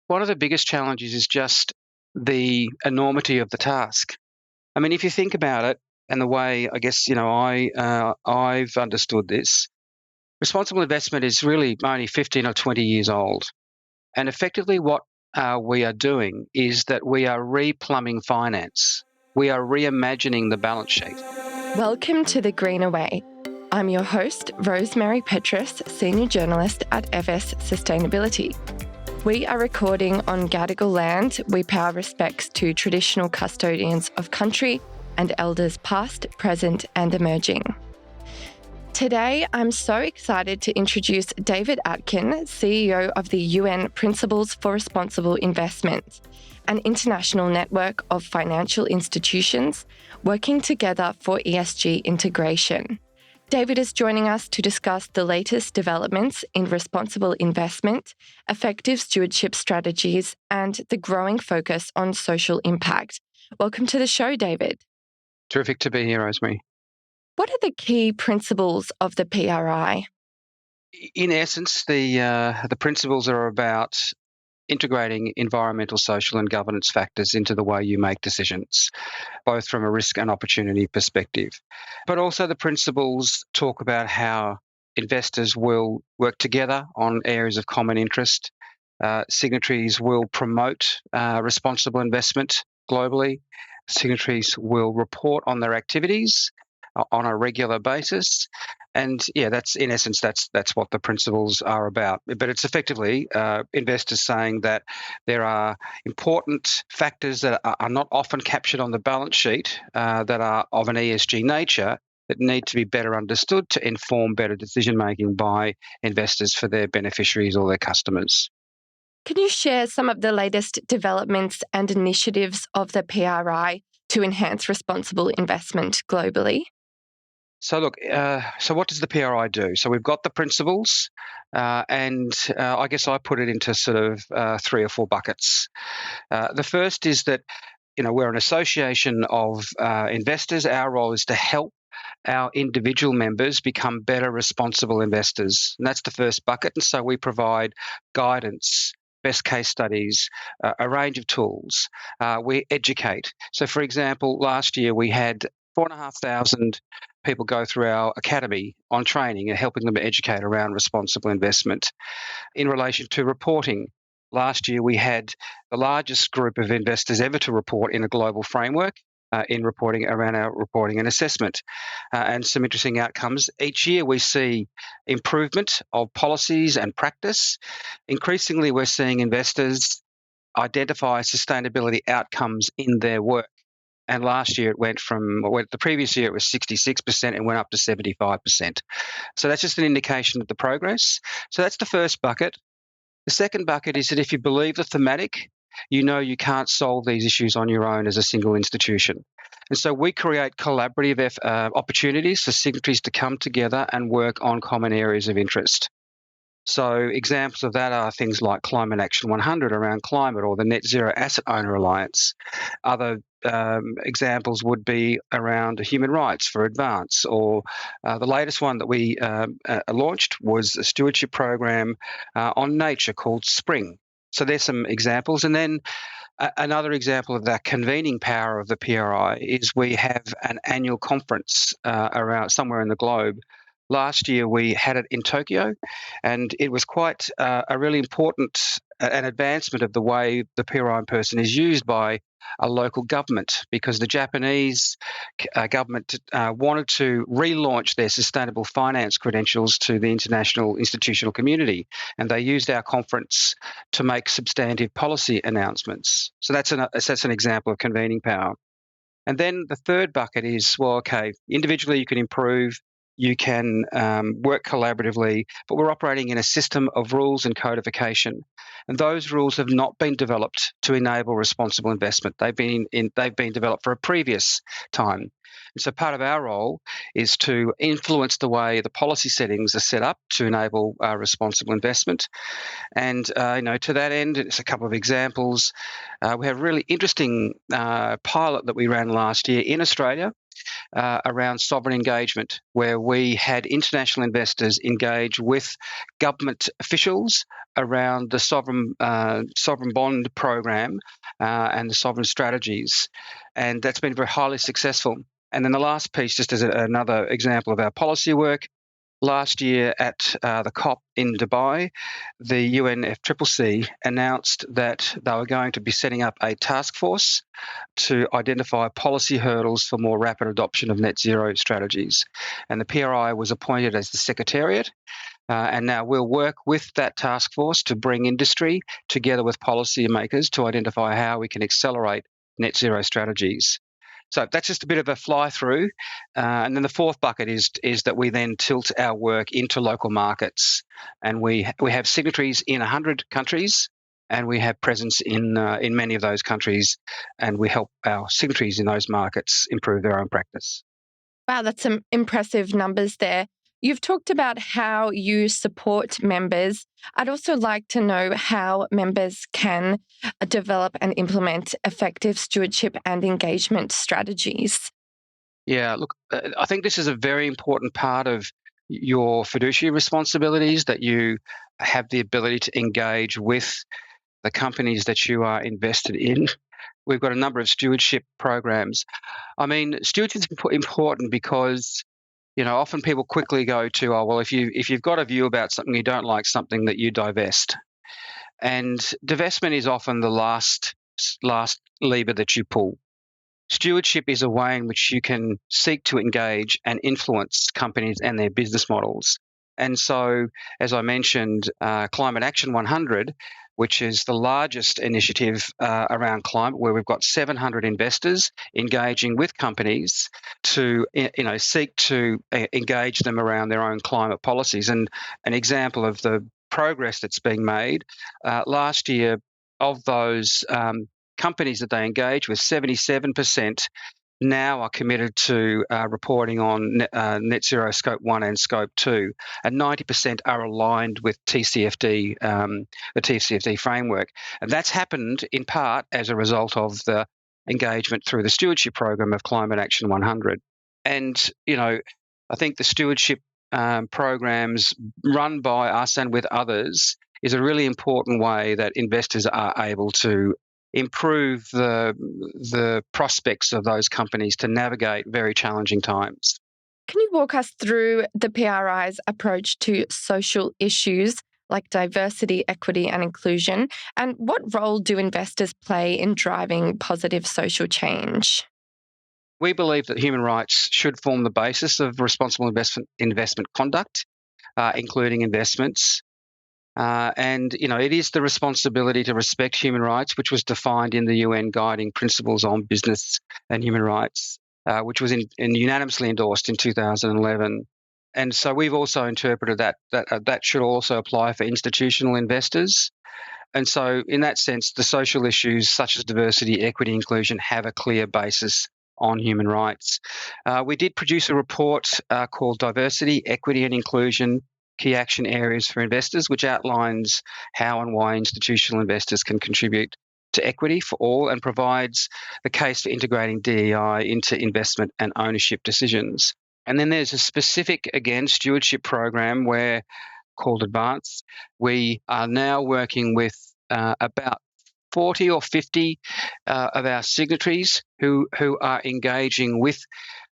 One of the biggest challenges is just the enormity of the task. I mean, if you think about it, and the way I guess I've understood this, responsible investment is really only 15 or 20 years old, and effectively what we are doing is that we are replumbing finance. We are reimagining the balance sheet. Welcome to The Greener Way. I'm your host, Rosemary Petrus, Senior Journalist at ESSS Sustainability. We are recording on Gadigal land. We pay our respects to traditional custodians of country and elders past, present and emerging. Today, I'm so excited to introduce David Atkin, CEO of the UN Principles for Responsible Investment, an international network of financial institutions working together for ESG integration. David is joining us to discuss the latest developments in responsible investment, effective stewardship strategies, and the growing focus on social impact. Welcome to the show, David. Terrific to be here, Rosemary. What are the key principles of the PRI? In essence, the principles are about integrating environmental, social and governance factors into the way you make decisions, both from a risk and opportunity perspective. But also the principles talk about how investors will work together on areas of common interest. Signatories will promote responsible investment globally. Signatories will report on their activities on a regular basis. And that's in essence, that's what the principles are about. But it's effectively investors saying that there are important factors that are not often captured on the balance sheet that are of an ESG nature that need to be better understood to inform better decision making by investors for their beneficiaries or their customers. Can you share some of the latest developments and initiatives of the PRI to enhance responsible investment globally? So look, so what does the PRI do? So we've got the principles, and I guess I put it into sort of 3 or 4 buckets. The first is that, we're an association of investors. Our role is to help our individual members become better responsible investors. And that's the first bucket. And so we provide guidance, best case studies, a range of tools. We educate. So for example, last year we had 4,500 people go through our academy on training and helping them educate around responsible investment. In relation to reporting, last year we had the largest group of investors ever to report in a global framework in reporting around our reporting and assessment, and some interesting outcomes. Each year we see improvement of policies and practice. Increasingly, we're seeing investors identify sustainability outcomes in their work. And last year the previous year it was 66% and went up to 75%. So that's just an indication of the progress. So that's the first bucket. The second bucket is that if you believe the thematic, you can't solve these issues on your own as a single institution. And so we create collaborative opportunities for signatories to come together and work on common areas of interest. So examples of that are things like Climate Action 100 around climate, or the Net Zero Asset Owner Alliance. Other examples would be around human rights for advance, or the latest one that we launched was a stewardship program on nature called Spring. So there's some examples. And then another example of that convening power of the PRI is we have an annual conference around somewhere in the globe. Last year we had it in Tokyo, and it was quite a really important an advancement of the way the PRI in person is used by a local government, because the Japanese government wanted to relaunch their sustainable finance credentials to the international institutional community, and they used our conference to make substantive policy announcements. So that's an example of convening power. And then the third bucket is, individually you can improve, you can work collaboratively, but we're operating in a system of rules and codification. And those rules have not been developed to enable responsible investment. They've been developed for a previous time. And so part of our role is to influence the way the policy settings are set up to enable responsible investment. And to that end, it's a couple of examples. We have a really interesting pilot that we ran last year in Australia around sovereign engagement, where we had international investors engage with government officials around the sovereign bond program and the sovereign strategies, and that's been very highly successful. And then the last piece, just as another example of our policy work, last year at the COP in Dubai, the UNFCCC announced that they were going to be setting up a task force to identify policy hurdles for more rapid adoption of net zero strategies. And the PRI was appointed as the secretariat. And now we'll work with that task force to bring industry together with policymakers to identify how we can accelerate net zero strategies. So that's just a bit of a fly through. And then the fourth bucket is that we then tilt our work into local markets. And we have signatories in 100 countries, and we have presence in many of those countries, and we help our signatories in those markets improve their own practice. Wow, that's some impressive numbers there. You've talked about how you support members. I'd also like to know how members can develop and implement effective stewardship and engagement strategies. Yeah, look, I think this is a very important part of your fiduciary responsibilities, that you have the ability to engage with the companies that you are invested in. We've got a number of stewardship programs. I mean, stewardship is important because often people quickly go to, oh, well, if you've got a view about something, you don't like something, that you divest. And divestment is often the last lever that you pull. Stewardship is a way in which you can seek to engage and influence companies and their business models. And so, as I mentioned, Climate Action 100, which is the largest initiative around climate, where we've got 700 investors engaging with companies to seek to engage them around their own climate policies. And an example of the progress that's being made, last year, of those companies that they engage with, 77% now are committed to reporting on net zero Scope 1 and Scope 2, and 90% are aligned with TCFD, the TCFD framework. And that's happened in part as a result of the engagement through the stewardship program of Climate Action 100. And, I think the stewardship programs run by us and with others is a really important way that investors are able to improve the prospects of those companies to navigate very challenging times. Can you walk us through the PRI's approach to social issues like diversity, equity, and inclusion? And what role do investors play in driving positive social change? We believe that human rights should form the basis of responsible investment conduct, including investments. And it is the responsibility to respect human rights, which was defined in the UN Guiding Principles on Business and Human Rights, which was unanimously endorsed in 2011. And so we've also interpreted that should also apply for institutional investors. And so in that sense, the social issues such as diversity, equity, inclusion have a clear basis on human rights. We did produce a report called Diversity, Equity and Inclusion, Key Action Areas for Investors, which outlines how and why institutional investors can contribute to equity for all, and provides the case for integrating DEI into investment and ownership decisions. And then there's a specific, again, stewardship program called Advance. We are now working with about 40 or 50 of our signatories who are engaging with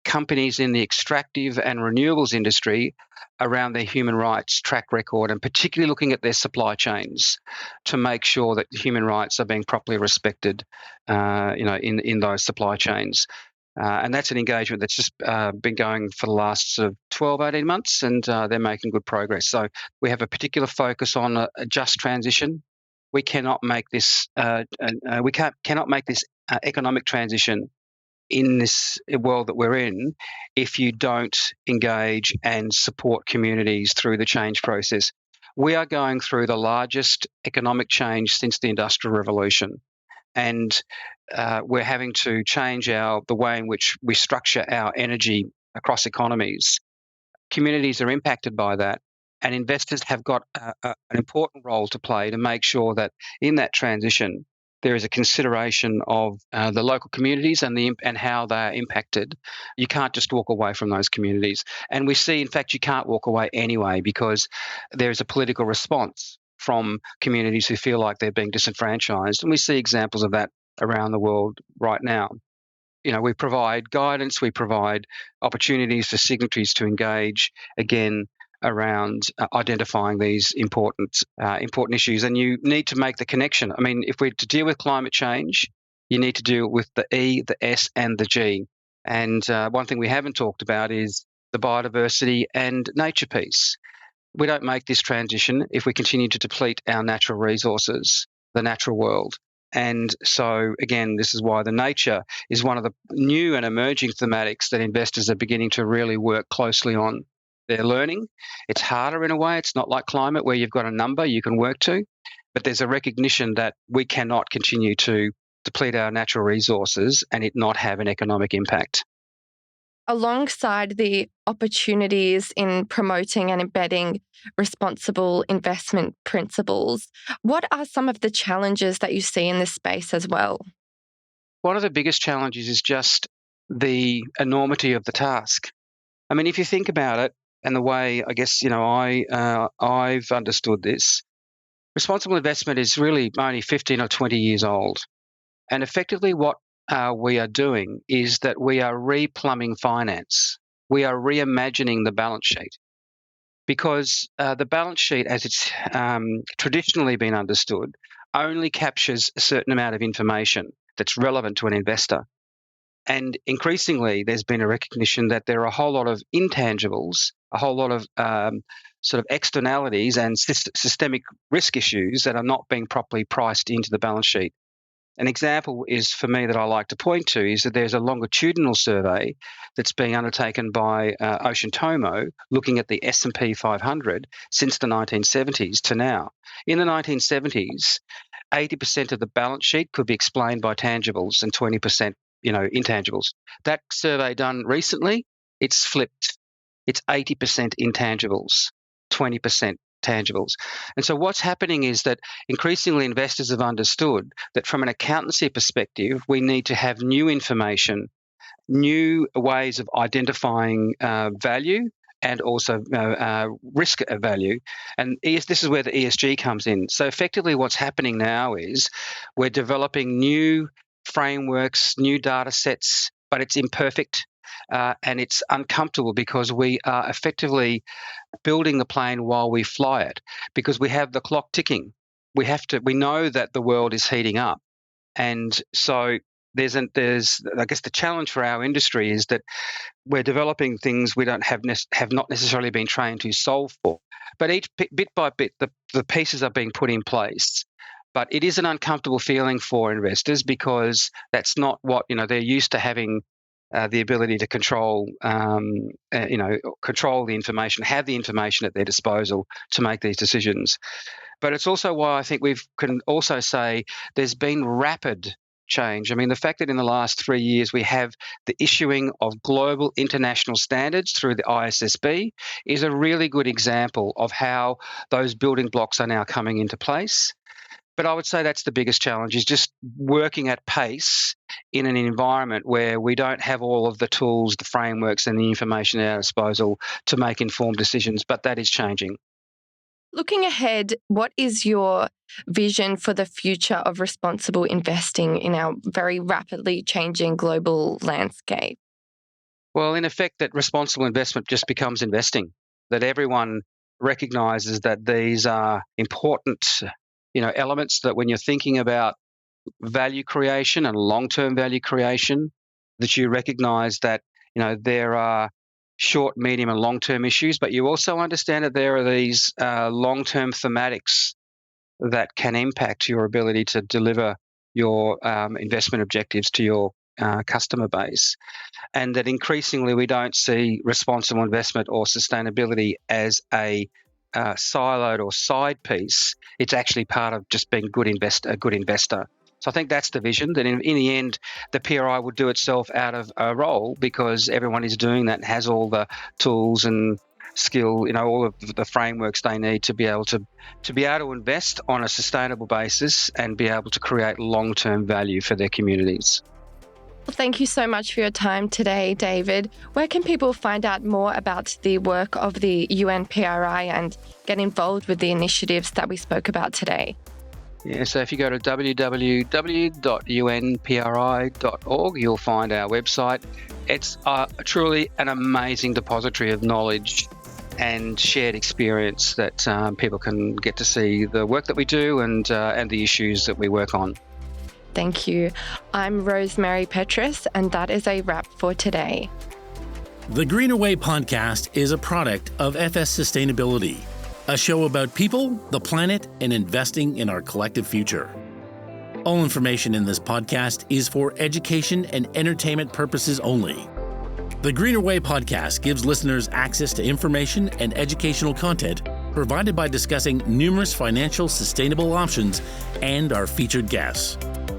companies in the extractive and renewables industry around their human rights track record, and particularly looking at their supply chains to make sure that human rights are being properly respected, in those supply chains. And that's an engagement that's just been going for the last sort of 12, 18 months, and they're making good progress. So we have a particular focus on a just transition. We cannot make this economic transition in this world that we're in if you don't engage and support communities through the change process. We are going through the largest economic change since the Industrial Revolution, and we're having to change the way in which we structure our energy across economies. Communities are impacted by that, and investors have got an important role to play to make sure that in that transition there is a consideration of the local communities and how they are impacted. You can't just walk away from those communities. And we see, in fact, you can't walk away anyway, because there is a political response from communities who feel like they're being disenfranchised. And we see examples of that around the world right now. We provide guidance, we provide opportunities for signatories to engage, again, around identifying these important issues. And you need to make the connection. I mean, if we're to deal with climate change, you need to deal with the E, the S, and the G. And one thing we haven't talked about is the biodiversity and nature piece. We don't make this transition if we continue to deplete our natural resources, the natural world. And so, again, this is why the nature is one of the new and emerging thematics that investors are beginning to really work closely on. They're learning. It's harder in a way. It's not like climate where you've got a number you can work to, but there's a recognition that we cannot continue to deplete our natural resources and it not have an economic impact. Alongside the opportunities in promoting and embedding responsible investment principles, what are some of the challenges that you see in this space as well? One of the biggest challenges is just the enormity of the task. I mean, if you think about it, and the way I guess I've understood this, responsible investment is really only 15 or 20 years old, and effectively what we are doing is that we are replumbing finance. We are reimagining the balance sheet, because the balance sheet, as it's traditionally been understood, only captures a certain amount of information that's relevant to an investor. And increasingly, there's been a recognition that there are a whole lot of intangibles, a whole lot of sort of externalities and systemic risk issues that are not being properly priced into the balance sheet. An example is, for me, that I like to point to is that there's a longitudinal survey that's being undertaken by Ocean Tomo looking at the S&P 500 since the 1970s to now. In the 1970s, 80% of the balance sheet could be explained by tangibles and 20%, intangibles. That survey done recently, it's flipped. It's 80% intangibles, 20% tangibles. And so what's happening is that increasingly investors have understood that from an accountancy perspective, we need to have new information, new ways of identifying value and also risk value. And this is where the ESG comes in. So effectively what's happening now is we're developing new frameworks, new data sets, but it's imperfect and it's uncomfortable because we are effectively building the plane while we fly it, because we have the clock ticking. We know that the world is heating up. And so there's I guess the challenge for our industry is that we're developing things we don't have not necessarily been trained to solve for. But bit by bit, the pieces are being put in place. But it is an uncomfortable feeling for investors because that's not what, they're used to having the ability to control the information, have the information at their disposal to make these decisions. But it's also why I think we can also say there's been rapid change. I mean, the fact that in the last 3 years we have the issuing of global international standards through the ISSB is a really good example of how those building blocks are now coming into place. But I would say that's the biggest challenge, is just working at pace in an environment where we don't have all of the tools, the frameworks and the information at our disposal to make informed decisions, but that is changing. Looking ahead, what is your vision for the future of responsible investing in our very rapidly changing global landscape? Well, in effect, that responsible investment just becomes investing, that everyone recognises that these are important elements, that when you're thinking about value creation and long-term value creation, that you recognise that, there are short, medium and long-term issues, but you also understand that there are these long-term thematics that can impact your ability to deliver your investment objectives to your customer base. And that increasingly we don't see responsible investment or sustainability as a siloed or side piece. It's actually part of just being a good investor. So I think that's the vision, that in the end, the PRI would do itself out of a role because everyone is doing that and has all the tools and skill, all of the frameworks they need to be able to invest on a sustainable basis and be able to create long-term value for their communities. Well, thank you so much for your time today, David. Where can people find out more about the work of the UN PRI and get involved with the initiatives that we spoke about today? Yeah, so if you go to www.unpri.org, you'll find our website. It's truly an amazing depository of knowledge and shared experience that people can get to see the work that we do and the issues that we work on. Thank you. I'm Rosemary Petrus, and that is a wrap for today. The Greener Way podcast is a product of FS Sustainability, a show about people, the planet, and investing in our collective future. All information in this podcast is for education and entertainment purposes only. The Greener Way podcast gives listeners access to information and educational content provided by discussing numerous financial sustainable options and our featured guests.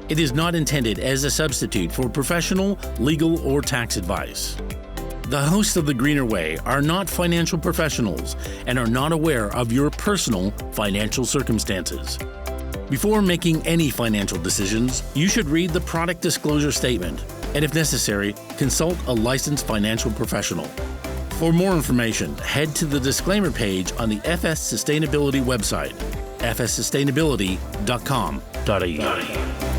It is not intended as a substitute for professional, legal, or tax advice. The hosts of The Greener Way are not financial professionals and are not aware of your personal financial circumstances. Before making any financial decisions, you should read the product disclosure statement and, if necessary, consult a licensed financial professional. For more information, head to the disclaimer page on the FS Sustainability website, fssustainability.com.au.